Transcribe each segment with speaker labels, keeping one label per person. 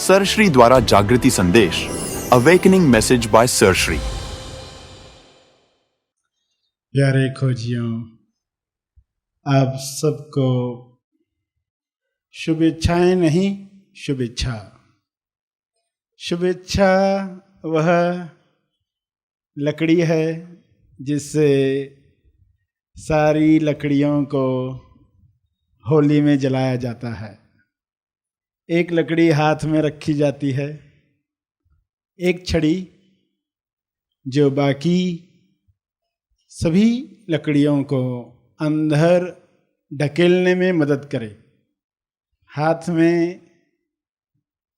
Speaker 1: सरश्री द्वारा जागृति संदेश, अवेकनिंग मैसेज बाय सरश्री।
Speaker 2: प्यारे खोजियों, आप सबको शुभेच्छाएं नहीं, शुभेच्छा। शुभेच्छा वह लकड़ी है जिससे सारी लकड़ियों को होली में जलाया जाता है। एक लकड़ी हाथ में रखी जाती है, एक छड़ी जो बाकी सभी लकड़ियों को अंदर ढकेलने में मदद करे। हाथ में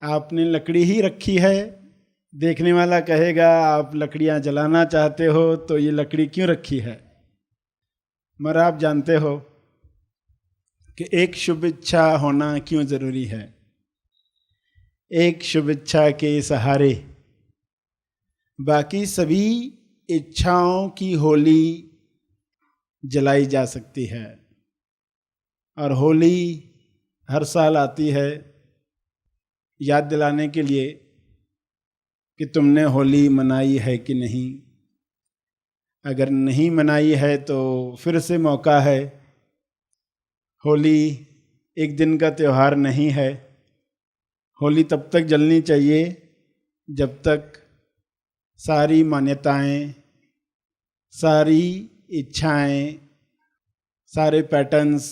Speaker 2: आपने लकड़ी ही रखी है, देखने वाला कहेगा आप लकड़ियां जलाना चाहते हो तो ये लकड़ी क्यों रखी है। मगर आप जानते हो कि एक शुभ इच्छा होना क्यों जरूरी है। एक शुभ इच्छा के सहारे बाकी सभी इच्छाओं की होली जलाई जा सकती है। और होली हर साल आती है याद दिलाने के लिए कि तुमने होली मनाई है कि नहीं। अगर नहीं मनाई है तो फिर से मौका है। होली एक दिन का त्यौहार नहीं है। होली तब तक जलनी चाहिए जब तक सारी मान्यताएं, सारी इच्छाएं, सारे पैटर्न्स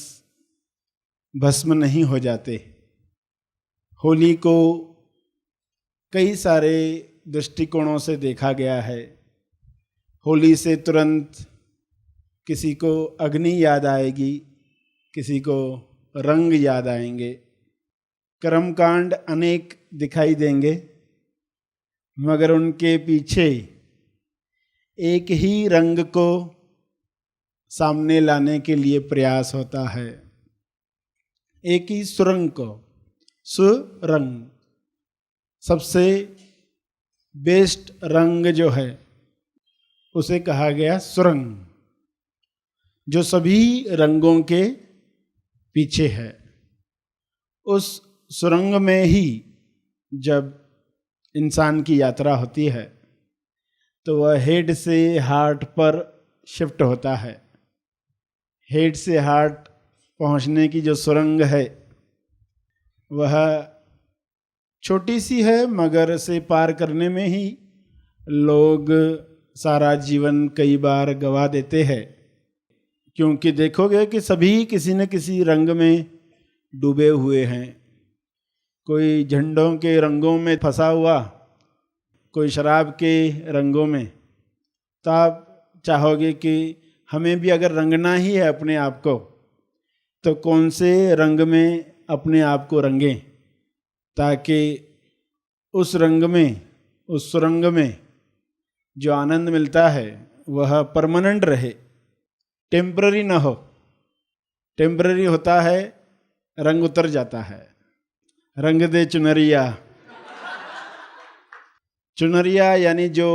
Speaker 2: भस्म नहीं हो जाते। होली को कई सारे दृष्टिकोणों से देखा गया है। होली से तुरंत किसी को अग्नि याद आएगी, किसी को रंग याद आएंगे, कर्मकांड अनेक दिखाई देंगे, मगर उनके पीछे एक ही रंग को सामने लाने के लिए प्रयास होता है। एक ही सुरंग को, सुरंग, सबसे बेस्ट रंग जो है उसे कहा गया सुरंग, जो सभी रंगों के पीछे है। उस सुरंग में ही जब इंसान की यात्रा होती है तो वह हेड से हार्ट पर शिफ्ट होता है। हेड से हार्ट पहुंचने की जो सुरंग है वह छोटी सी है, मगर से पार करने में ही लोग सारा जीवन कई बार गवा देते हैं। क्योंकि देखोगे कि सभी किसी न किसी रंग में डूबे हुए हैं। कोई झंडों के रंगों में फंसा हुआ, कोई शराब के रंगों में। तो आप चाहोगे कि हमें भी अगर रंगना ही है अपने आप को तो कौन से रंग में अपने आप को रंगें, ताकि उस रंग में, उस सुरंग में जो आनंद मिलता है वह परमानेंट रहे, टेम्पररी ना हो। टेम्पररी होता है, रंग उतर जाता है। रंग दे चुनरिया, चुनरिया यानी जो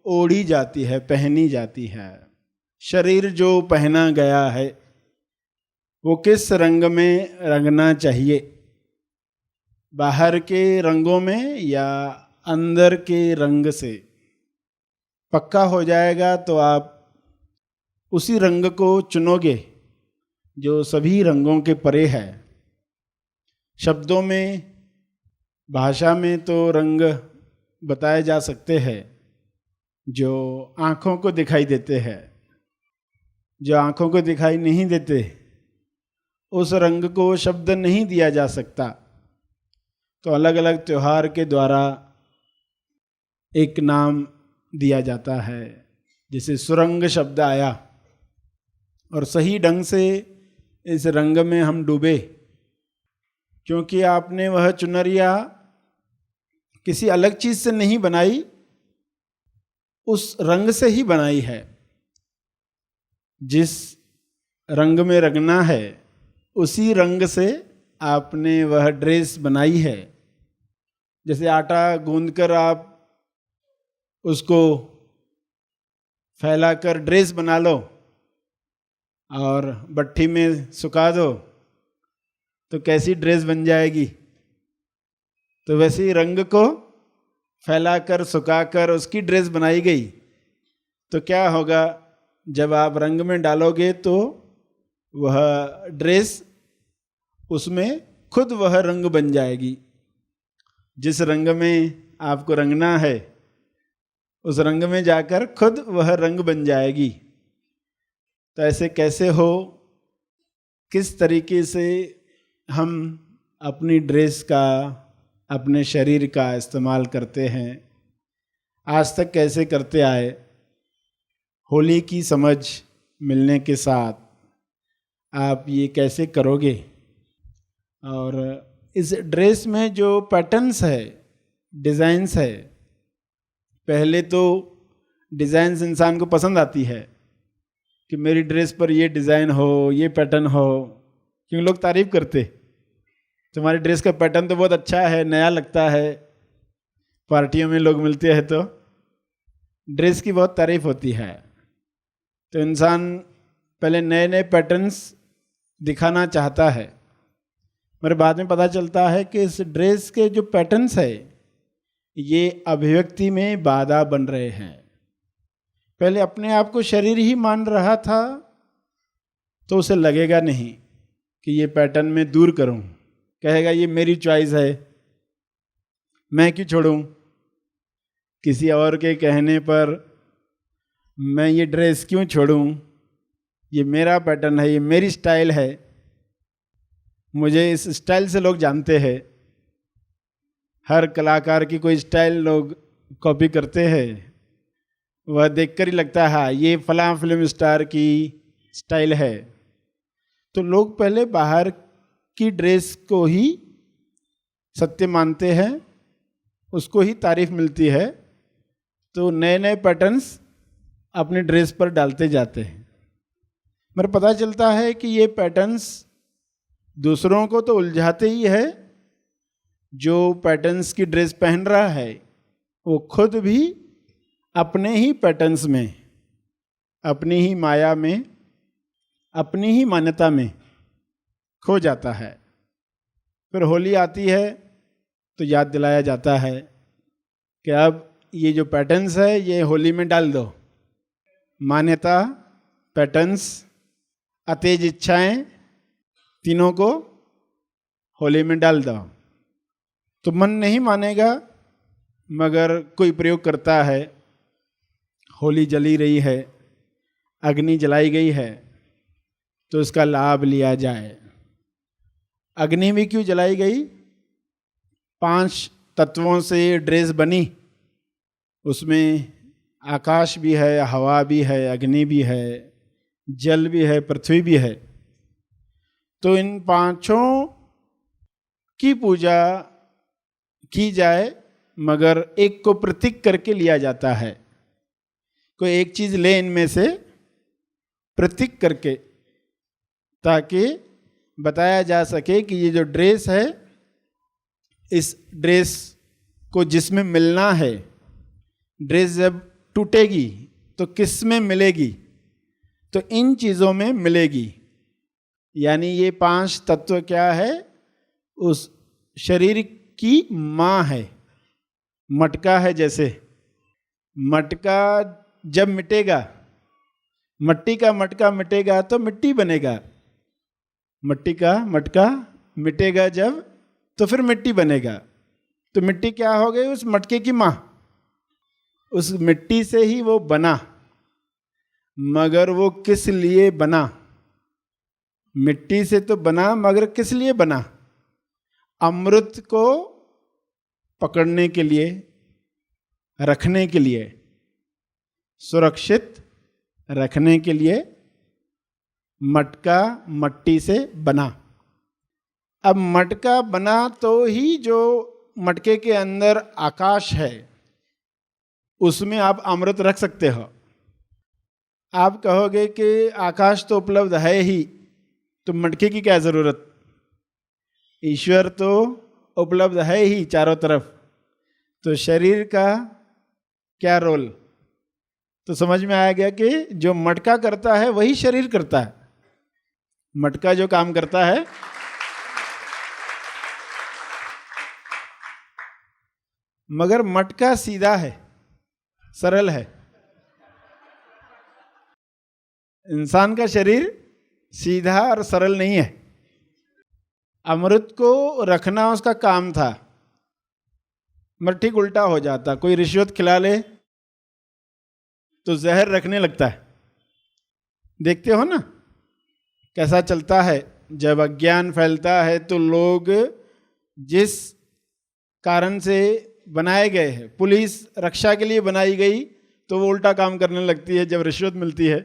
Speaker 2: ओढ़ी जाती है, पहनी जाती है। शरीर जो पहना गया है वो किस रंग में रंगना चाहिए, बाहर के रंगों में या अंदर के रंग से। पक्का हो जाएगा तो आप उसी रंग को चुनोगे जो सभी रंगों के परे है। शब्दों में, भाषा में तो रंग बताए जा सकते हैं जो आँखों को दिखाई देते हैं। जो आँखों को दिखाई नहीं देते उस रंग को शब्द नहीं दिया जा सकता। तो अलग अलग त्योहार के द्वारा एक नाम दिया जाता है। जैसे सुरंग शब्द आया और सही ढंग से इस रंग में हम डूबे, क्योंकि आपने वह चुनरिया किसी अलग चीज से नहीं बनाई, उस रंग से ही बनाई है। जिस रंग में रंगना है उसी रंग से आपने वह ड्रेस बनाई है। जैसे आटा गूंदकर आप उसको फैलाकर ड्रेस बना लो और भट्ठी में सुखा दो तो कैसी ड्रेस बन जाएगी। तो वैसे ही रंग को फैलाकर सुखाकर उसकी ड्रेस बनाई गई। तो क्या होगा, जब आप रंग में डालोगे तो वह ड्रेस उसमें खुद वह रंग बन जाएगी। जिस रंग में आपको रंगना है उस रंग में जाकर खुद वह रंग बन जाएगी। तो ऐसे कैसे हो, किस तरीके से हम अपनी ड्रेस का, अपने शरीर का इस्तेमाल करते हैं, आज तक कैसे करते आए, होली की समझ मिलने के साथ आप ये कैसे करोगे। और इस ड्रेस में जो पैटर्न्स है, डिज़ाइंस है, पहले तो डिज़ाइंस इंसान को पसंद आती है कि मेरी ड्रेस पर ये डिज़ाइन हो, ये पैटर्न हो, क्योंकि लोग तारीफ करते, तुम्हारी ड्रेस का पैटर्न तो बहुत अच्छा है, नया लगता है। पार्टियों में लोग मिलते हैं तो ड्रेस की बहुत तारीफ होती है। तो इंसान पहले नए नए पैटर्न्स दिखाना चाहता है, मगर बाद में पता चलता है कि इस ड्रेस के जो पैटर्न्स है ये अभिव्यक्ति में बाधा बन रहे हैं। पहले अपने आप को शरीर ही मान रहा था तो उसे लगेगा नहीं कि ये पैटर्न मैं दूर करूं, कहेगा ये मेरी चॉइस है, मैं क्यों छोड़ूं, किसी और के कहने पर मैं ये ड्रेस क्यों छोड़ूं, ये मेरा पैटर्न है, ये मेरी स्टाइल है, मुझे इस स्टाइल से लोग जानते हैं। हर कलाकार की कोई स्टाइल लोग कॉपी करते हैं, वह देखकर ही लगता है हाँ ये फलां फिल्म स्टार की स्टाइल है। तो लोग पहले बाहर की ड्रेस को ही सत्य मानते हैं, उसको ही तारीफ मिलती है, तो नए नए पैटर्न्स अपनी ड्रेस पर डालते जाते हैं। मगर पता चलता है कि ये पैटर्न्स दूसरों को तो उलझाते ही है, जो पैटर्न्स की ड्रेस पहन रहा है वो खुद भी अपने ही पैटर्न्स में, अपनी ही माया में, अपनी ही मान्यता में खो जाता है। फिर होली आती है तो याद दिलाया जाता है कि अब ये जो पैटर्न्स है ये होली में डाल दो। मान्यता, पैटर्न्स, अतेज इच्छाएं, तीनों को होली में डाल दो। तो मन नहीं मानेगा, मगर कोई प्रयोग करता है, होली जली रही है, अग्नि जलाई गई है, तो उसका लाभ लिया जाए। अग्नि भी क्यों जलाई गई? 5 तत्वों से ड्रेस बनी, उसमें आकाश भी है, हवा भी है, अग्नि भी है, जल भी है, पृथ्वी भी है। तो इन 5 की पूजा की जाए, मगर एक को प्रतीक करके लिया जाता है। कोई एक चीज ले इनमें से प्रतीक करके, ताकि बताया जा सके कि ये जो ड्रेस है, इस ड्रेस को जिसमें मिलना है, ड्रेस जब टूटेगी तो किस में मिलेगी, तो इन चीज़ों में मिलेगी। यानी ये 5 तत्व क्या है? उस शरीर की माँ है, मटका है। जैसे मटका जब मिटेगा, मट्टी का मटका मिटेगा तो मिट्टी बनेगा, मट्टी का मटका मिटेगा जब, तो फिर मिट्टी बनेगा। तो मिट्टी क्या हो गई? उस मटके की माँ, उस मिट्टी से ही वो बना। मगर वो किस लिए बना? मिट्टी से तो बना, मगर किस लिए बना? अमृत को पकड़ने के लिए, रखने के लिए, सुरक्षित रखने के लिए मटका मट्टी से बना। अब मटका बना तो ही जो मटके के अंदर आकाश है उसमें आप अमृत रख सकते हो। आप कहोगे कि आकाश तो उपलब्ध है ही, तो मटके की क्या जरूरत? ईश्वर तो उपलब्ध है ही चारों तरफ, तो शरीर का क्या रोल? तो समझ में आ गया कि जो मटका करता है वही शरीर करता है। मटका जो काम करता है, मगर मटका सीधा है, सरल है। इंसान का शरीर सीधा और सरल नहीं है। अमृत को रखना उसका काम था, मगर ठीक उल्टा हो जाता। कोई रिश्वत खिला ले तो जहर रखने लगता है। देखते हो ना कैसा चलता है। जब अज्ञान फैलता है तो लोग जिस कारण से बनाए गए हैं, पुलिस रक्षा के लिए बनाई गई, तो वो उल्टा काम करने लगती है। जब रिश्वत मिलती है,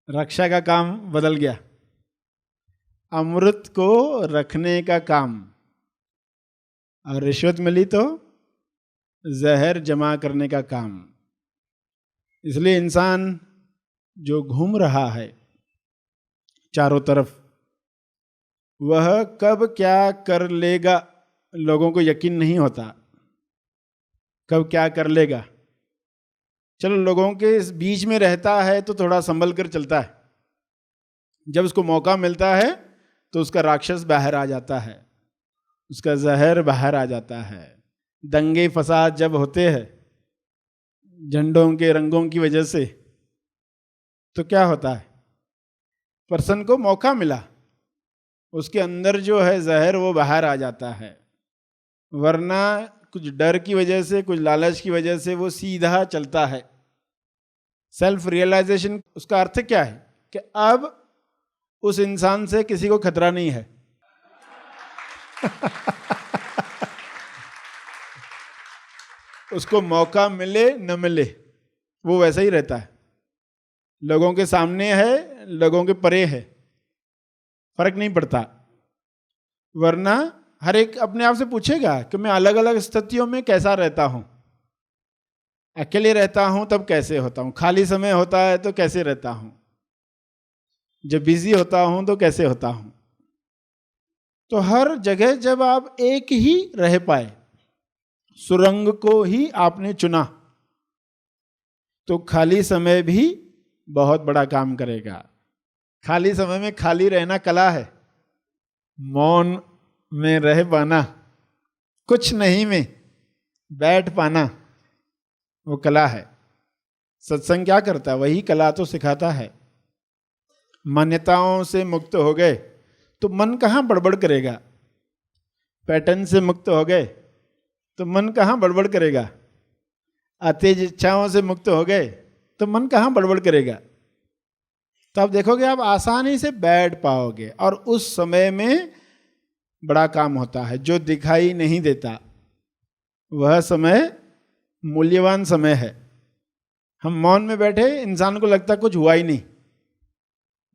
Speaker 2: रक्षा का काम बदल गया, अमृत को रखने का काम, और रिश्वत मिली तो जहर जमा करने का काम। इसलिए इंसान जो घूम रहा है चारों तरफ, वह कब क्या कर लेगा लोगों को यकीन नहीं होता। कब क्या कर लेगा। चलो लोगों के इस बीच में रहता है तो थोड़ा संभल कर चलता है, जब उसको मौका मिलता है तो उसका राक्षस बाहर आ जाता है, उसका जहर बाहर आ जाता है। दंगे फसाद जब होते हैं झंडों के रंगों की वजह से, तो क्या होता है, पर्सन को मौका मिला, उसके अंदर जो है जहर वो बाहर आ जाता है। वरना कुछ डर की वजह से, कुछ लालच की वजह से वो सीधा चलता है। सेल्फ रियलाइजेशन उसका अर्थ क्या है कि अब उस इंसान से किसी को खतरा नहीं है। उसको मौका मिले न मिले वो वैसा ही रहता है। लोगों के सामने है, लोगों के परे है, फर्क नहीं पड़ता। वरना हर एक अपने आप से पूछेगा कि मैं अलग अलग स्थितियों में कैसा रहता हूं। अकेले रहता हूं तब कैसे होता हूं, खाली समय होता है तो कैसे रहता हूं, जब बिजी होता हूं तो कैसे होता हूं। तो हर जगह जब आप एक ही रह पाए, सुरंग को ही आपने चुना, तो खाली समय भी बहुत बड़ा काम करेगा। खाली समय में खाली रहना कला है। मौन में रह पाना, कुछ नहीं में बैठ पाना, वो कला है। सत्संग क्या करता है, वही कला तो सिखाता है। मान्यताओं से मुक्त हो गए तो मन कहाँ बड़बड़ करेगा। पैटर्न से मुक्त हो गए तो मन कहाँ बड़बड़ करेगा। अतेज इच्छाओं से मुक्त हो गए तो मन कहाँ बड़बड़ करेगा। तो आप देखोगे आप आसानी से बैठ पाओगे, और उस समय में बड़ा काम होता है। जो दिखाई नहीं देता वह समय मूल्यवान समय है। हम मौन में बैठे, इंसान को लगता कुछ हुआ ही नहीं,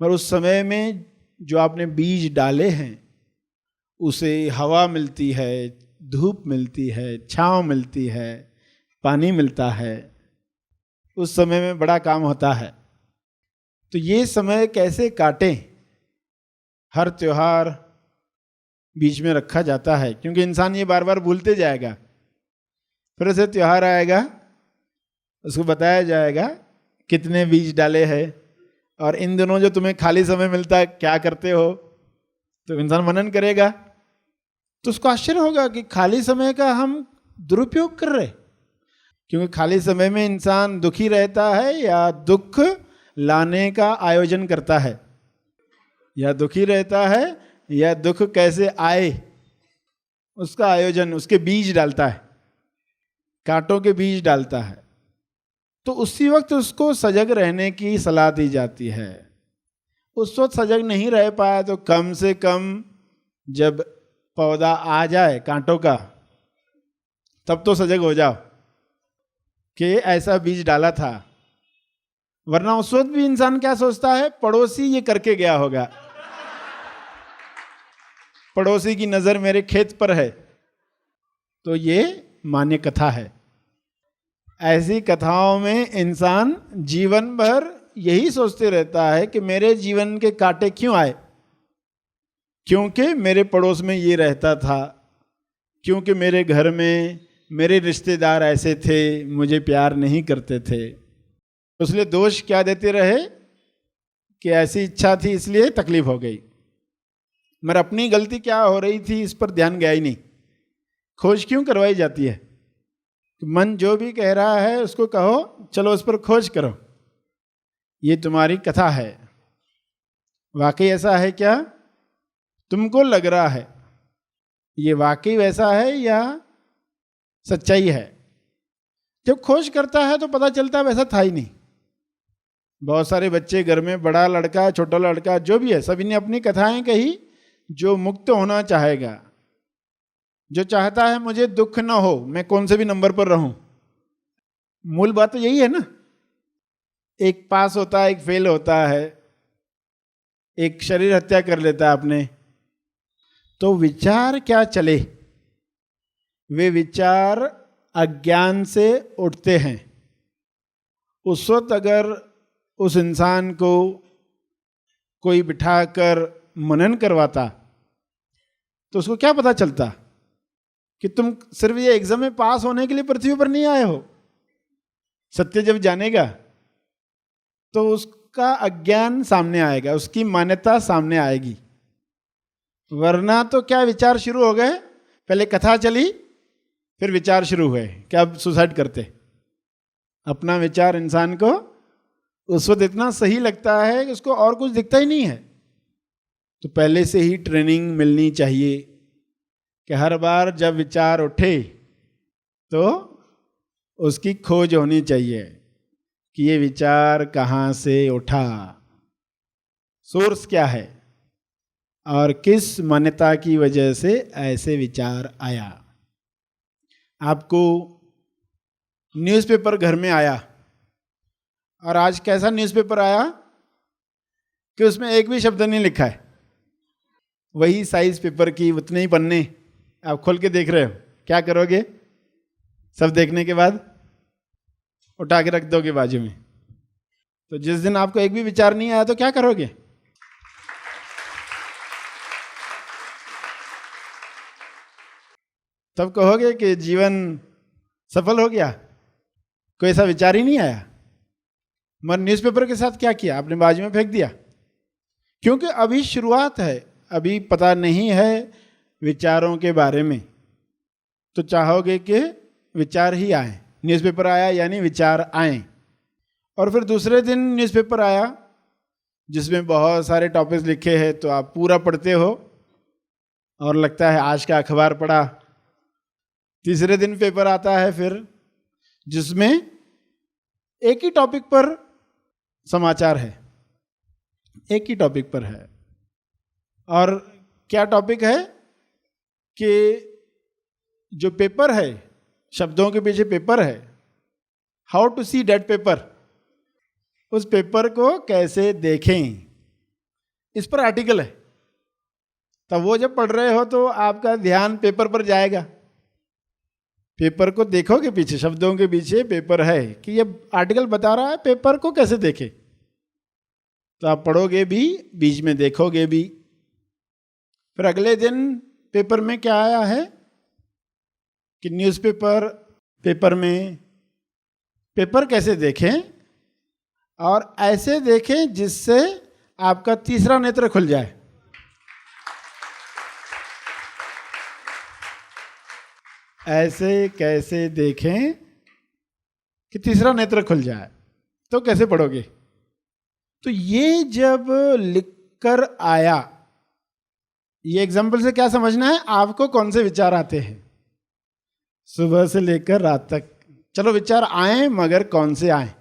Speaker 2: पर उस समय में जो आपने बीज डाले हैं उसे हवा मिलती है, धूप मिलती है, छांव मिलती है, पानी मिलता है। उस समय में बड़ा काम होता है। तो ये समय कैसे काटें, हर त्योहार बीच में रखा जाता है, क्योंकि इंसान ये बार बार भूलते जाएगा। फिर से त्योहार आएगा, उसको बताया जाएगा कितने बीज डाले हैं, और इन दिनों जो तुम्हें खाली समय मिलता है क्या करते हो, तो इंसान मनन करेगा। तो उसको आश्चर्य होगा कि खाली समय का हम दुरुपयोग कर रहे। क्योंकि खाली समय में इंसान दुखी रहता है या दुख लाने का आयोजन करता है, या दुखी रहता है या दुख कैसे आए उसका आयोजन, उसके बीज डालता है, कांटों के बीज डालता है। तो उसी वक्त उसको सजग रहने की सलाह दी जाती है। उस वक्त सजग नहीं रह पाया तो कम से कम जब पौधा आ जाए कांटों का, तब तो सजग हो जाओ कि ऐसा बीज डाला था। वरना उस वक्त भी इंसान क्या सोचता है, पड़ोसी ये करके गया होगा, पड़ोसी की नजर मेरे खेत पर है। तो ये मान्य कथा है। ऐसी कथाओं में इंसान जीवन भर यही सोचते रहता है कि मेरे जीवन के कांटे क्यों आए, क्योंकि मेरे पड़ोस में ये रहता था, क्योंकि मेरे घर में मेरे रिश्तेदार ऐसे थे, मुझे प्यार नहीं करते थे। इसलिए दोष क्या देते रहे कि ऐसी इच्छा थी इसलिए तकलीफ हो गई, मगर अपनी गलती क्या हो रही थी इस पर ध्यान गया ही नहीं। खोज क्यों करवाई जाती है? मन जो भी कह रहा है उसको कहो, चलो उस पर खोज करो, ये तुम्हारी कथा है, वाकई ऐसा है क्या? तुमको लग रहा है ये वाकई वैसा है या सच्चाई है? जब खोज करता है तो पता चलता है वैसा था ही नहीं। बहुत सारे बच्चे घर में, बड़ा लड़का छोटा लड़का जो भी है, सभी ने अपनी कथाएं कही। जो मुक्त होना चाहेगा, जो चाहता है मुझे दुख ना हो, मैं कौन से भी नंबर पर रहूं, मूल बात तो यही है ना। एक पास होता है, एक फेल होता है, एक शरीर हत्या कर लेता है आपने, तो विचार क्या चले? वे विचार अज्ञान से उठते हैं। उस वक्त अगर उस इंसान को कोई बिठाकर मनन करवाता तो उसको क्या पता चलता कि तुम सिर्फ ये एग्जाम में पास होने के लिए पृथ्वी पर नहीं आए हो। सत्य जब जानेगा तो उसका अज्ञान सामने आएगा, उसकी मान्यता सामने आएगी। वरना तो क्या विचार शुरू हो गए, पहले कथा चली फिर विचार शुरू हुए, क्या सुसाइड करते। अपना विचार इंसान को उस वक्त इतना सही लगता है कि उसको और कुछ दिखता ही नहीं है। तो पहले से ही ट्रेनिंग मिलनी चाहिए कि हर बार जब विचार उठे तो उसकी खोज होनी चाहिए कि ये विचार कहाँ से उठा, सोर्स क्या है और किस मान्यता की वजह से ऐसे विचार आया। आपको न्यूज़पेपर घर में आया, और आज कैसा न्यूज़पेपर आया कि उसमें एक भी शब्द नहीं लिखा है। वही साइज पेपर की, उतने ही पन्ने, आप खोल के देख रहे हो, क्या करोगे? सब देखने के बाद उठा के रख दोगे बाजू में। तो जिस दिन आपको एक भी विचार नहीं आया तो क्या करोगे? तब कहोगे कि जीवन सफल हो गया, कोई ऐसा विचार ही नहीं आया। मगर न्यूज़पेपर के साथ क्या किया? आपने बाजू में फेंक दिया, क्योंकि अभी शुरुआत है, अभी पता नहीं है विचारों के बारे में। तो चाहोगे कि विचार ही आए। न्यूज़पेपर आया यानी विचार आए। और फिर दूसरे दिन न्यूज़पेपर आया जिसमें बहुत सारे टॉपिक्स लिखे हैं, तो आप पूरा पढ़ते हो और लगता है आज का अखबार पढ़ा। तीसरे दिन पेपर आता है फिर, जिसमें एक ही टॉपिक पर समाचार है, एक ही टॉपिक पर है। और क्या टॉपिक है कि जो पेपर है, शब्दों के पीछे पेपर है, how to see date paper, उस पेपर को कैसे देखें, इस पर आर्टिकल है। तब वो जब पढ़ रहे हो तो आपका ध्यान पेपर पर जाएगा। पेपर को देखोगे, पीछे शब्दों के पीछे पेपर है कि ये आर्टिकल बता रहा है, पेपर को कैसे देखे। तो आप पढ़ोगे भी, बीच में देखोगे भी। फिर अगले दिन पेपर में क्या आया है कि न्यूज़पेपर, पेपर में पेपर कैसे देखें, और ऐसे देखें जिससे आपका तीसरा नेत्र खुल जाए। ऐसे कैसे देखें कि तीसरा नेत्र खुल जाए। तो कैसे पढ़ोगे? तो ये जब लिखकर आया, ये एग्जाम्पल से क्या समझना है आपको? कौन से विचार आते हैं सुबह से लेकर रात तक? चलो विचार आए, मगर कौन से आए?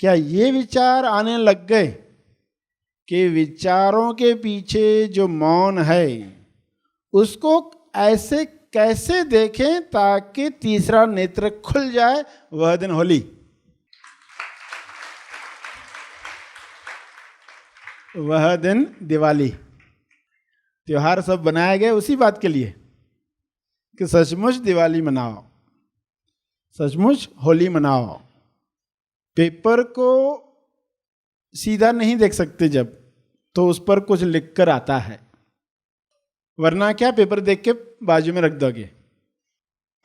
Speaker 2: क्या ये विचार आने लग गए कि विचारों के पीछे जो मौन है उसको ऐसे कैसे देखें ताकि तीसरा नेत्र खुल जाए? वह दिन होली, वह दिन दिवाली। त्योहार सब बनाए गए उसी बात के लिए कि सचमुच दिवाली मनाओ, सचमुच होली मनाओ। पेपर को सीधा नहीं देख सकते जब, तो उस पर कुछ लिखकर आता है, वरना क्या पेपर देख के बाजू में रख दोगे।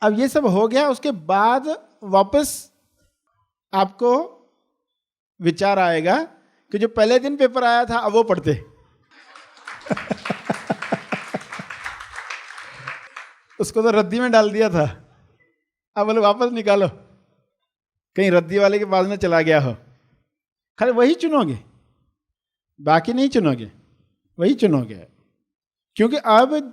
Speaker 2: अब ये सब हो गया, उसके बाद वापस आपको विचार आएगा कि जो पहले दिन पेपर आया था अब वो पढ़ते। उसको तो रद्दी में डाल दिया था, अब बोले वापस निकालो, कहीं रद्दी वाले के पास में चला गया हो। खाली वही चुनोगे, बाकी नहीं चुनोगे, वही चुनोगे। क्योंकि अब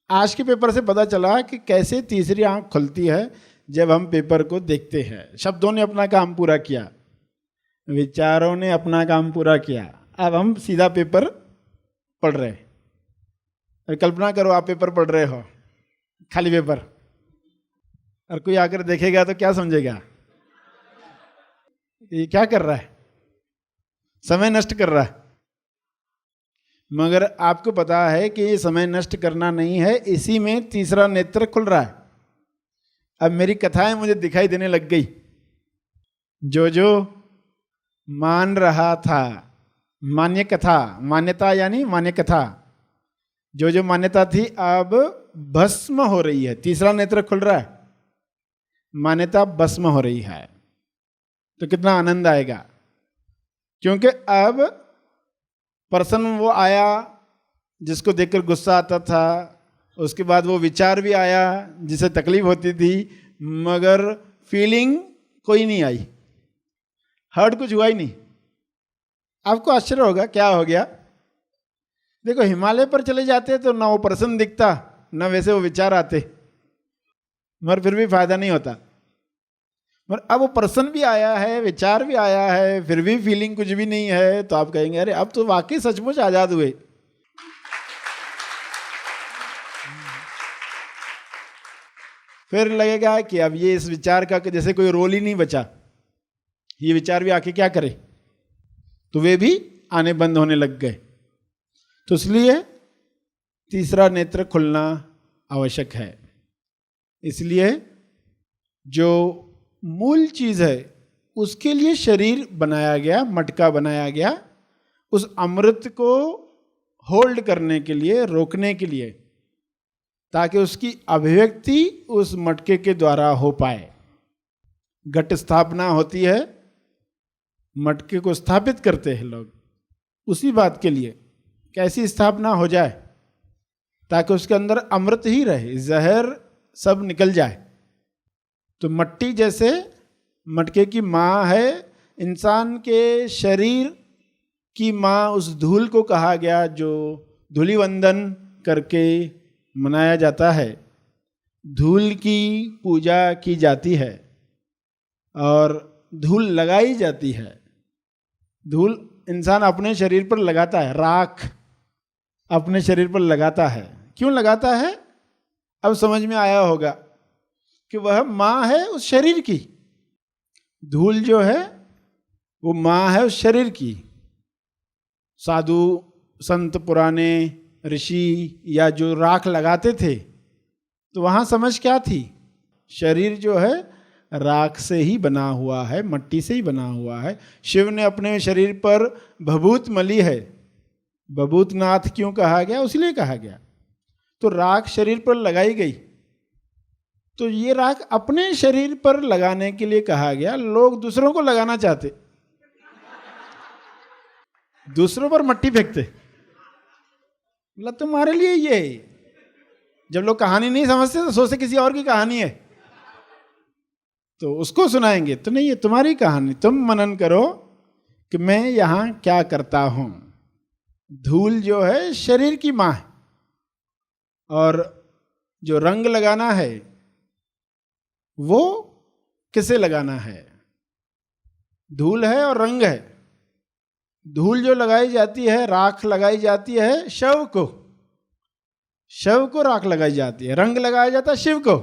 Speaker 2: आज के पेपर से पता चला कि कैसे तीसरी आंख खुलती है जब हम पेपर को देखते हैं। शब्दों ने अपना काम पूरा किया, विचारों ने अपना काम पूरा किया, अब हम सीधा पेपर पढ़ रहे हैं। अब कल्पना करो आप पेपर पढ़ रहे हो, खाली पेपर, और कोई आकर देखेगा तो क्या समझेगा, ये क्या कर रहा है, समय नष्ट कर रहा है। मगर आपको पता है कि ये समय नष्ट करना नहीं है, इसी में तीसरा नेत्र खुल रहा है। अब मेरी कथाएं मुझे दिखाई देने लग गई। जो जो मान रहा था, मान्य कथा, मान्यता यानी मान्य कथा, जो जो मान्यता थी अब भस्म हो रही है। तीसरा नेत्र खुल रहा है, मान्यता भस्म हो रही है। तो कितना आनंद आएगा, क्योंकि अब पर्सन वो आया जिसको देखकर गुस्सा आता था, उसके बाद वो विचार भी आया जिसे तकलीफ होती थी, मगर फीलिंग कोई नहीं आई, हर्ट कुछ हुआ ही नहीं। आपको आश्चर्य होगा क्या हो गया। देखो हिमालय पर चले जाते तो ना वो पर्सन दिखता, ना वैसे वो विचार आते, मगर फिर भी फायदा नहीं होता। मगर अब वो पर्सन भी आया है, विचार भी आया है, फिर भी फीलिंग कुछ भी नहीं है, तो आप कहेंगे अरे अब तो वाकई सचमुच आजाद हुए। फिर लगेगा कि अब ये इस विचार का जैसे कोई रोल ही नहीं बचा, ये विचार भी आके क्या करे, तो वे भी आने बंद होने लग गए। तो इसलिए तीसरा नेत्र खुलना आवश्यक है। इसलिए जो मूल चीज है उसके लिए शरीर बनाया गया, मटका बनाया गया, उस अमृत को होल्ड करने के लिए, रोकने के लिए, ताकि उसकी अभिव्यक्ति उस मटके के द्वारा हो पाए। घट स्थापना होती है, मटके को स्थापित करते हैं लोग, उसी बात के लिए कैसी स्थापना हो जाए ताकि उसके अंदर अमृत ही रहे, जहर सब निकल जाए। तो मट्टी जैसे मटके की माँ है, इंसान के शरीर की माँ उस धूल को कहा गया जो धूलिवंदन करके मनाया जाता है। धूल की पूजा की जाती है और धूल लगाई जाती है। धूल इंसान अपने शरीर पर लगाता है, राख अपने शरीर पर लगाता है। क्यों लगाता है, अब समझ में आया होगा कि वह माँ है उस शरीर की। धूल जो है वो माँ है उस शरीर की। साधु संत पुराने ऋषि या जो राख लगाते थे, तो वहाँ समझ क्या थी, शरीर जो है राख से ही बना हुआ है, मट्टी से ही बना हुआ है। शिव ने अपने शरीर पर भभूत मली है, भभूतनाथ क्यों कहा गया, उसलिए कहा गया। तो राख शरीर पर लगाई गई, तो ये राख अपने शरीर पर लगाने के लिए कहा गया। लोग दूसरों को लगाना चाहते, दूसरों पर मट्टी फेंकते, मतलब तुम्हारे लिए ये। जब लोग कहानी नहीं समझते तो सोचते किसी और की कहानी है, तो उसको सुनाएंगे। तो नहीं, ये तुम्हारी कहानी, तुम मनन करो कि मैं यहां क्या करता हूं। धूल जो है शरीर की मां है, और जो रंग लगाना है वो किसे लगाना है, धूल है और रंग है। धूल जो लगाई जाती है, राख लगाई जाती है शव को, शव को राख लगाई जाती है। रंग लगाया जाता है शिव को।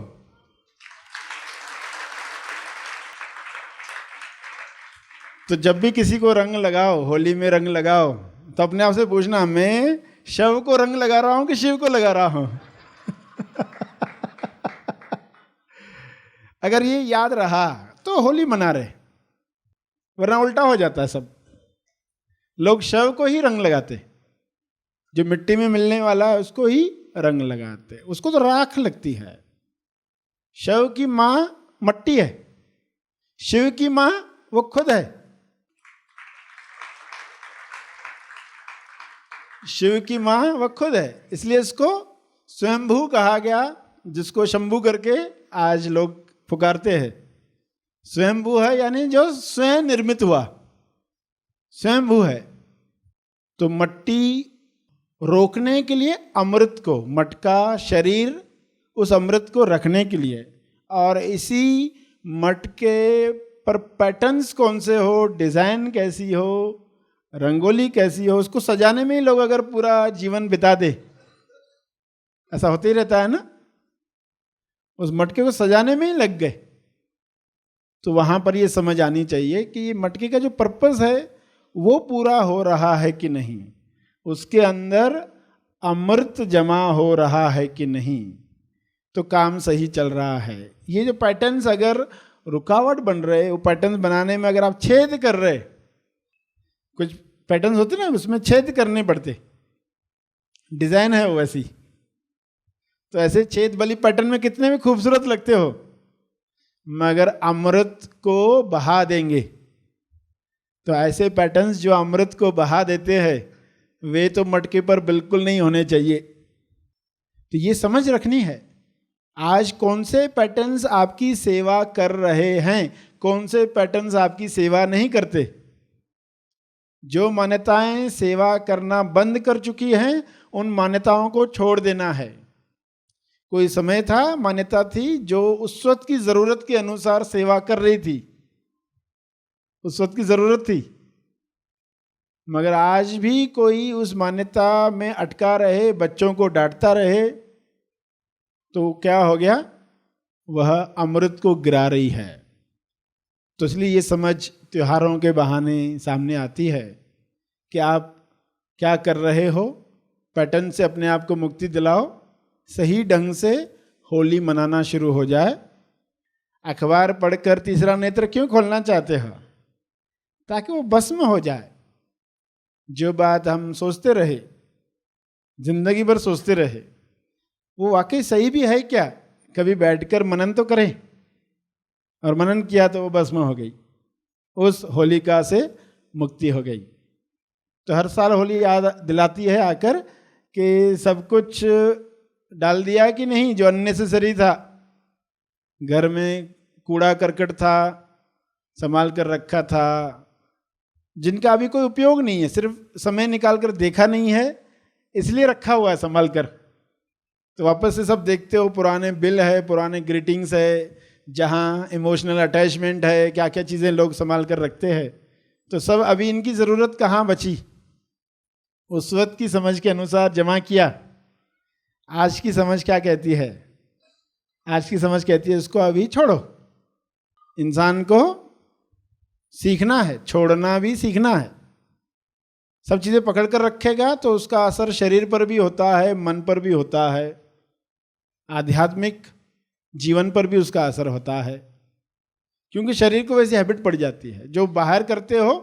Speaker 2: तो जब भी किसी को रंग लगाओ, होली में रंग लगाओ, तो अपने आप से पूछना, मैं शव को रंग लगा रहा हूं कि शिव को लगा रहा हूं। अगर ये याद रहा तो होली मना रहे, वरना उल्टा हो जाता है सब। लोग शव को ही रंग लगाते, जो मिट्टी में मिलने वाला है उसको ही रंग लगाते, उसको तो राख लगती है। शव की मां मट्टी है, शिव की मां वो खुद है। शिव की मां वह खुद है, इसलिए इसको स्वयंभू कहा गया, जिसको शंभू करके आज लोग पुकारते हैं। स्वयंभू है यानी जो स्वयं निर्मित हुआ, स्वयंभू है। तो मट्टी रोकने के लिए अमृत को, मटका शरीर उस अमृत को रखने के लिए, और इसी मटके पर पैटर्न्स कौन से हो, डिजाइन कैसी हो, रंगोली कैसी हो, उसको सजाने में ही लोग अगर पूरा जीवन बिता दे, ऐसा होते ही रहता है ना, उस मटके को सजाने में ही लग गए, तो वहां पर ये समझ आनी चाहिए कि ये मटके का जो पर्पस है वो पूरा हो रहा है कि नहीं, उसके अंदर अमृत जमा हो रहा है कि नहीं, तो काम सही चल रहा है। ये जो पैटर्न्स अगर रुकावट बन रहे, वो पैटर्न्स बनाने में अगर आप छेद कर रहे, कुछ पैटर्न्स होते ना उसमें छेद करने पड़ते, डिजाइन है वो ऐसी, तो ऐसे छेद वाली पैटर्न में कितने भी खूबसूरत लगते हो, मगर अमृत को बहा देंगे। तो ऐसे पैटर्न्स जो अमृत को बहा देते हैं वे तो मटके पर बिल्कुल नहीं होने चाहिए। तो ये समझ रखनी है, आज कौन से पैटर्न्स आपकी सेवा कर रहे हैं, कौन से पैटर्न्स आपकी सेवा नहीं करते। जो मान्यताएं सेवा करना बंद कर चुकी हैं उन मान्यताओं को छोड़ देना है। कोई समय था, मान्यता थी जो उस वक्त की जरूरत के अनुसार सेवा कर रही थी, उस वक्त की जरूरत थी, मगर आज भी कोई उस मान्यता में अटका रहे, बच्चों को डांटता रहे, तो क्या हो गया, वह अमृत को गिरा रही है। तो इसलिए ये समझ त्योहारों के बहाने सामने आती है कि आप क्या कर रहे हो, पैटर्न से अपने आप को मुक्ति दिलाओ, सही ढंग से होली मनाना शुरू हो जाए। अखबार पढ़कर तीसरा नेत्र क्यों खोलना चाहते हो, ताकि वो भस्म हो जाए। जो बात हम सोचते रहे, जिंदगी भर सोचते रहे, वो वाकई सही भी है क्या, कभी बैठकर मनन तो करें। और मनन किया तो वो भस्म हो गई, उस होलिका से मुक्ति हो गई। तो हर साल होली याद दिलाती है आकर कि सब कुछ डाल दिया कि नहीं जो अननेसेसरी था, घर में कूड़ा करकट था संभाल कर रखा था, जिनका अभी कोई उपयोग नहीं है, सिर्फ समय निकाल कर देखा नहीं है इसलिए रखा हुआ है संभाल कर। तो वापस से सब देखते हो, पुराने बिल है, पुराने ग्रीटिंग्स है, जहाँ इमोशनल अटैचमेंट है, क्या क्या चीज़ें लोग संभाल कर रखते हैं, तो सब अभी इनकी ज़रूरत कहाँ बची। उस वक्त की समझ के अनुसार जमा किया। आज की समझ क्या कहती है, आज की समझ कहती है उसको अभी छोड़ो। इंसान को सीखना है, छोड़ना भी सीखना है। सब चीज़ें पकड़ कर रखेगा तो उसका असर शरीर पर भी होता है, मन पर भी होता है, आध्यात्मिक जीवन पर भी उसका असर होता है, क्योंकि शरीर को वैसी हैबिट पड़ जाती है। जो बाहर करते हो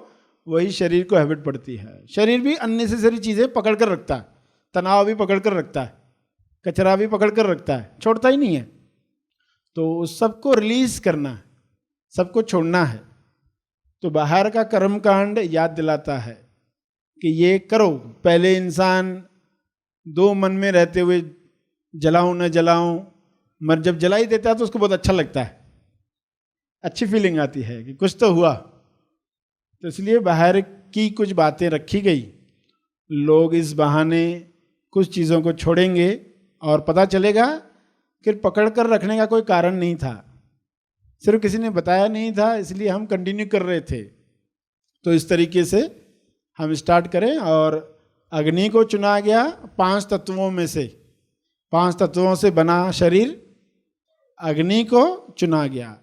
Speaker 2: वही शरीर को हैबिट पड़ती है। शरीर भी अननेसेसरी चीज़ें पकड़ कर रखता है, तनाव भी पकड़ कर रखता है, कचरा भी पकड़ कर रखता है, छोड़ता ही नहीं है। तो उस सबको रिलीज करना है, सबको छोड़ना है। तो बाहर का कर्मकांड याद दिलाता है कि ये करो। पहले इंसान दो मन में रहते हुए जलाऊं न जलाऊं, मगर जब जला ही देता है तो उसको बहुत अच्छा लगता है, अच्छी फीलिंग आती है कि कुछ तो हुआ। तो इसलिए बाहर की कुछ बातें रखी गई, लोग इस बहाने कुछ चीज़ों को छोड़ेंगे और पता चलेगा कि पकड़ कर रखने का कोई कारण नहीं था, सिर्फ किसी ने बताया नहीं था इसलिए हम कंटिन्यू कर रहे थे। तो इस तरीके से हम स्टार्ट करें। और अग्नि को चुना गया 5 तत्वों में से, 5 तत्वों से बना शरीर, अग्नि को चुना गया।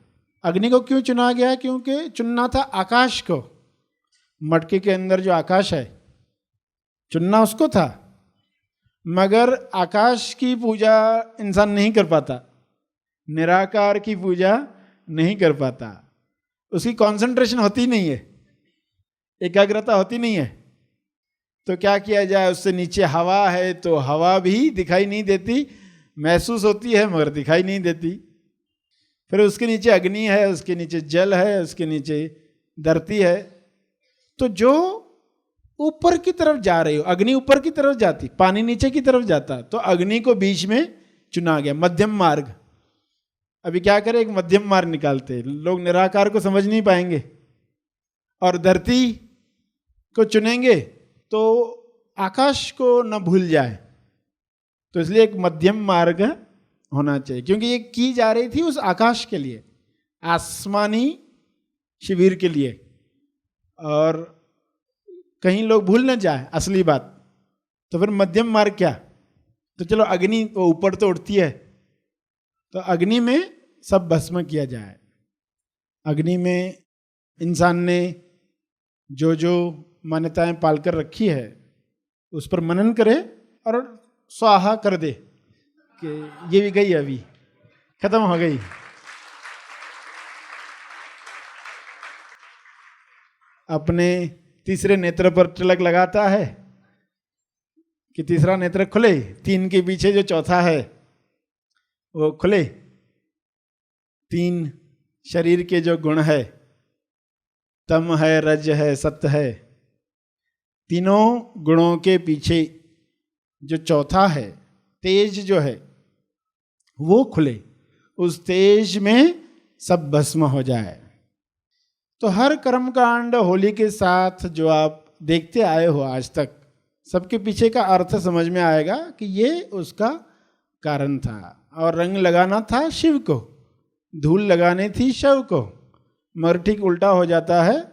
Speaker 2: अग्नि को क्यों चुना गया, क्योंकि चुनना था आकाश को। मटके के अंदर जो आकाश है चुनना उसको था, मगर आकाश की पूजा इंसान नहीं कर पाता, निराकार की पूजा नहीं कर पाता, उसकी कंसंट्रेशन होती नहीं है, एकाग्रता होती नहीं है। तो क्या किया जाए, उससे नीचे हवा है तो हवा भी दिखाई नहीं देती, महसूस होती है मगर दिखाई नहीं देती। फिर उसके नीचे अग्नि है, उसके नीचे जल है, उसके नीचे धरती है। तो जो ऊपर की तरफ जा रही हो, अग्नि ऊपर की तरफ जाती, पानी नीचे की तरफ जाता, तो अग्नि को बीच में चुना गया, मध्यम मार्ग। अभी क्या करें, एक मध्यम मार्ग निकालते हैं। लोग निराकार को समझ नहीं पाएंगे और धरती को चुनेंगे तो आकाश को न भूल जाए, तो इसलिए एक मध्यम मार्ग होना चाहिए, क्योंकि ये की जा रही थी उस आकाश के लिए, आसमानी शिविर के लिए, और कहीं लोग भूल न जाए असली बात। तो फिर मध्यम मार्ग क्या, तो चलो अग्नि वो ऊपर तो उठती है, तो अग्नि में सब भस्म किया जाए। अग्नि में इंसान ने जो जो मान्यताएं पालकर रखी है उस पर मनन करे और स्वाहा कर दे कि ये भी गई, अभी खत्म हो गई। अपने तीसरे नेत्र पर तिलक लगाता है कि तीसरा नेत्र खुले, 3 के पीछे जो चौथा है वो खुले। 3 शरीर के जो गुण है, तम है, रज है, सत्य है, तीनों गुणों के पीछे जो चौथा है तेज जो है वो खुले, उस तेज में सब भस्म हो जाए। तो हर कर्म कांड होली के साथ जो आप देखते आए हो आज तक, सबके पीछे का अर्थ समझ में आएगा कि ये उसका कारण था। और रंग लगाना था शिव को, धूल लगानी थी शव को, मगर ठीक उल्टा हो जाता है।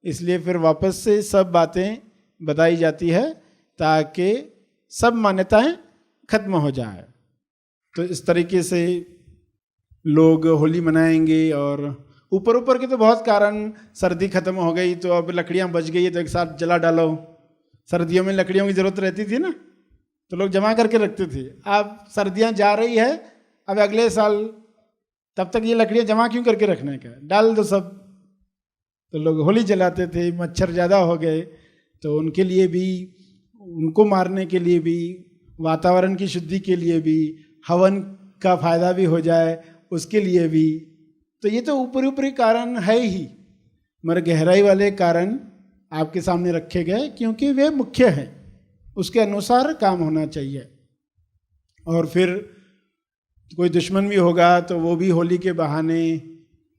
Speaker 2: इसलिए फिर वापस से सब बातें बताई जाती है ताकि सब मान्यताएं खत्म हो जाए। तो इस तरीके से लोग होली मनाएंगे। और ऊपर ऊपर के तो बहुत कारण, सर्दी खत्म हो गई तो अब लकड़ियां बच गई तो एक साथ जला डालो। सर्दियों में लकड़ियों की जरूरत रहती थी ना, तो लोग जमा करके रखते थे। अब सर्दियां जा रही है, अब अगले साल, तब तक ये लकड़ियां जमा क्यों करके रखने का, डाल दो सब। तो लोग होली जलाते थे। मच्छर ज़्यादा हो गए तो उनके लिए भी, उनको मारने के लिए भी, वातावरण की शुद्धि के लिए भी, हवन का फायदा भी हो जाए उसके लिए भी। तो ये तो ऊपरी ऊपरी कारण है ही, मगर गहराई वाले कारण आपके सामने रखे गए क्योंकि वे मुख्य हैं, उसके अनुसार काम होना चाहिए। और फिर कोई दुश्मन भी होगा तो वो भी होली के बहाने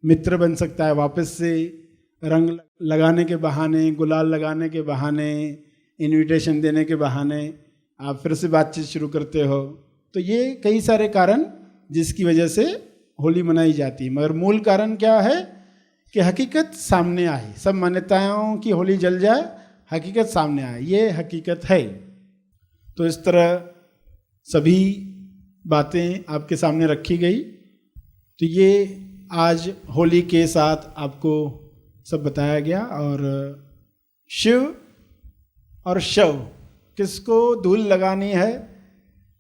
Speaker 2: मित्र बन सकता है, वापस से रंग लगाने के बहाने, गुलाल लगाने के बहाने, इनविटेशन देने के बहाने आप फिर से बातचीत शुरू करते हो। तो ये कई सारे कारण जिसकी वजह से होली मनाई जाती है। मगर मूल कारण क्या है कि हकीकत सामने आए, सब मान्यताओं की होली जल जाए, हकीकत सामने आए, ये हकीकत है। तो इस तरह सभी बातें आपके सामने रखी गई। तो ये आज होली के साथ आपको सब बताया गया। और शिव और शव, किसको धूल लगानी है,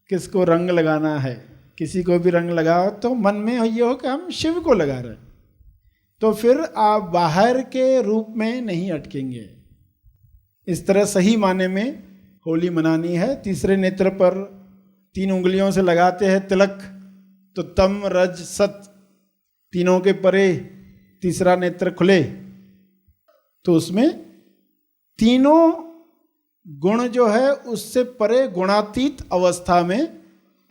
Speaker 2: किसको रंग लगाना है। किसी को भी रंग लगाओ तो मन में ये हो कि हम शिव को लगा रहे, तो फिर आप बाहर के रूप में नहीं अटकेंगे। इस तरह सही माने में होली मनानी है। तीसरे नेत्र पर 3 उंगलियों से लगाते हैं तिलक, तो तम रज सत तीनों के परे तीसरा नेत्र खुले, तो उसमें तीनों गुण जो है उससे परे गुणातीत अवस्था में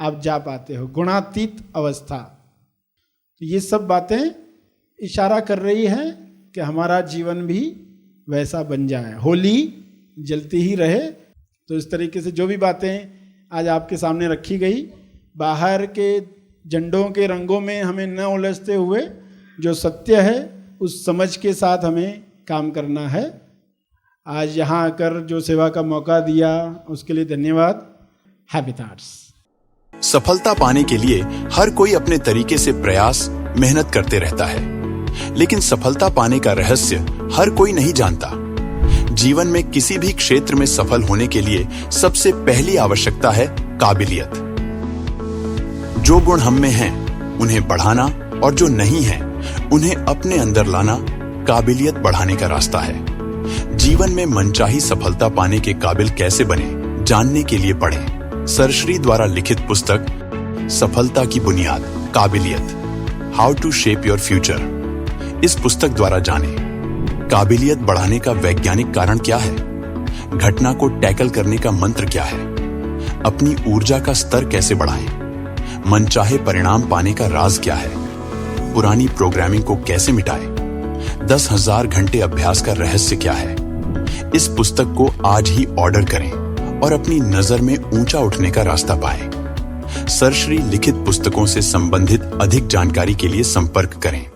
Speaker 2: आप जा पाते हो, गुणातीत अवस्था। तो ये सब बातें इशारा कर रही हैं कि हमारा जीवन भी वैसा बन जाए, होली जलती ही रहे। तो इस तरीके से जो भी बातें आज आपके सामने रखी गई, बाहर के झंडों के रंगों में हमें न उलझते हुए जो सत्य है उस समझ के साथ हमें काम करना है। आज यहाँ आकर जो सेवा का मौका दिया उसके लिए धन्यवाद। Happy thoughts.
Speaker 1: सफलता पाने के लिए हर कोई अपने तरीके से प्रयास, मेहनत करते रहता है, लेकिन सफलता पाने का रहस्य हर कोई नहीं जानता। जीवन में किसी भी क्षेत्र में सफल होने के लिए सबसे पहली आवश्यकता है काबिलियत। जो गुण हम में हैं उन्हें बढ़ाना और जो नहीं है उन्हें अपने अंदर लाना काबिलियत बढ़ाने का रास्ता है। जीवन में मनचाही सफलता पाने के काबिल कैसे बने, जानने के लिए पढ़ें सरश्री द्वारा लिखित पुस्तक सफलता की बुनियाद, काबिलियत, how to shape your future. इस पुस्तक द्वारा जानें काबिलियत बढ़ाने का वैज्ञानिक कारण क्या है, घटना को टैकल करने का मंत्र क्या है, अपनी ऊर्जा का स्तर कैसे बढ़ाएं, मनचाहे परिणाम पाने का राज क्या है, पुरानी प्रोग्रामिंग को कैसे मिटाएं? 10,000 घंटे अभ्यास का रहस्य क्या है? इस पुस्तक को आज ही ऑर्डर करें और अपनी नजर में ऊंचा उठने का रास्ता पाएं। सरश्री लिखित पुस्तकों से संबंधित अधिक जानकारी के लिए संपर्क करें।